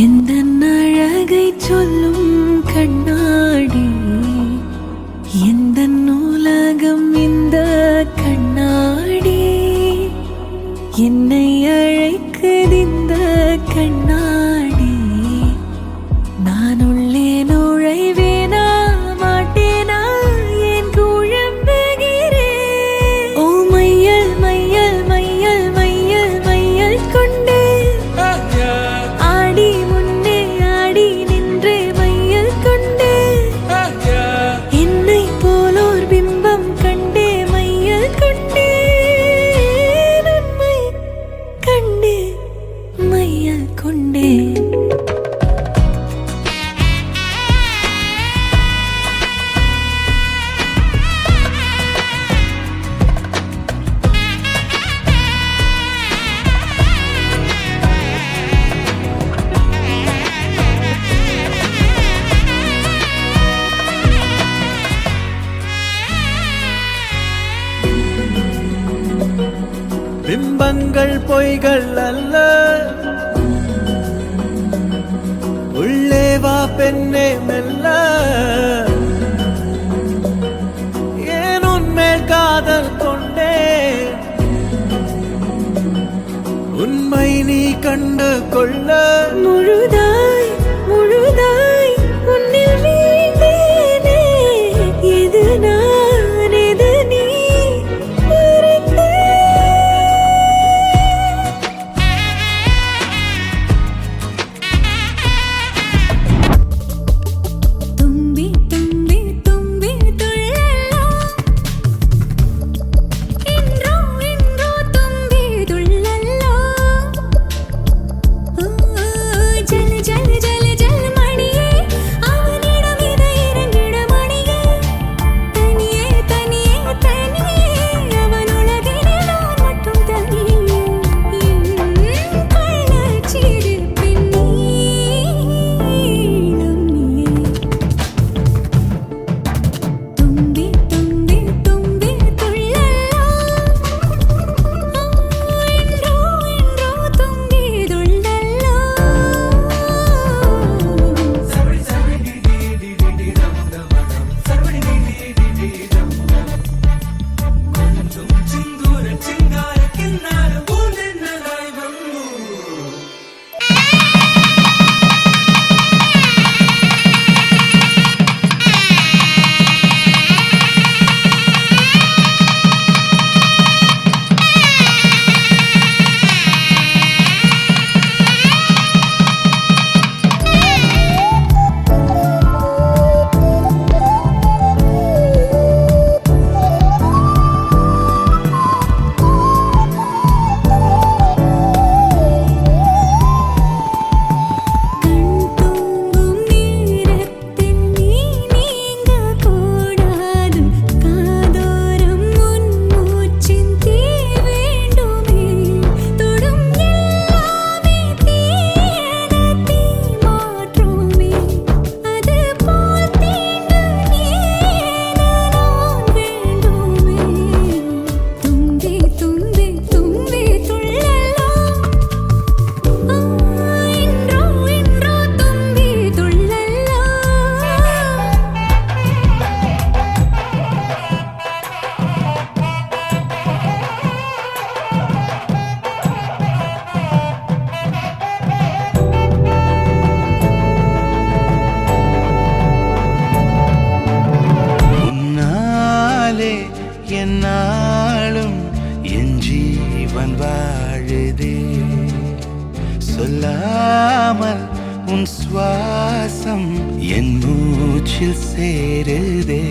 எந்த அழகை சொல்லும் கண்ணாடி, எந்த நூலகம் இந்த கண்ணாடி, என்னை அழைக்குது இந்த கண்ணாடி. நான் உள்ளே நுழைவேனா மாட்டேனா என் குழம்புகிறேன். ஓ மையல் மையல் மையல் மையல் மையல் கொண்டு ஆடி முன்னே ஆடி நின்று மையல் கொண்டு என்னை போலோர் பிம்பம் கண்டே மையல் கொண்டே உண்மை கண்டே மையல் கொண்டே. பிம்பங்கள் பொய்கள் அல்ல, உள்ளே வா பெண்ணே மெல்ல. ஏன் உன்மேல் காதல் கொண்டே, உண்மை நீ கண்டு கொள்ள. முழுதாய் முழுதாய் உன்னில் வீழ்ந்தேனே, எது நான் எது நீ மறந்தேன். தும்பி தும்பி தும்பி துள்ளலாம், என்றோ என்றோ தும்பி துள்ளலாம். ஜல் ஜல் ஜல் ஜல் மணியே, அவனிடம் இதை இறங்கிட மணியே. தனியே தனியே தனியே, அவன் உலகிலே நான் மட்டும் தனியே. என் கள்ளச்சிரிப்பின் நீளம் நீயே. தும்பி தும்பி தும்பி துள்ளலாம், என்றோ என்றோ தும்பி துள்ளலாம். கண் தூங்கும் நேரத்தில் நீ நீங்க கூடாது, காதோரம் உன் மூச்சின் தீ வேண்டுமே. தொடும் எல்லாமே தீயன தீ மாற்றுமே, அது போல் தீண்டு நீயென நான் வேண்டுமே. தும்பி தும்பி தும்பி துள்ளலாம், என்றோ என்றோ தும்பி துள்ளலாம். உன்னாலே என்னாலும் என் ஜீவன் வாழுதே, சொல்லாமல் உன் சுவாசம் என் மூச்சில் சேருதே.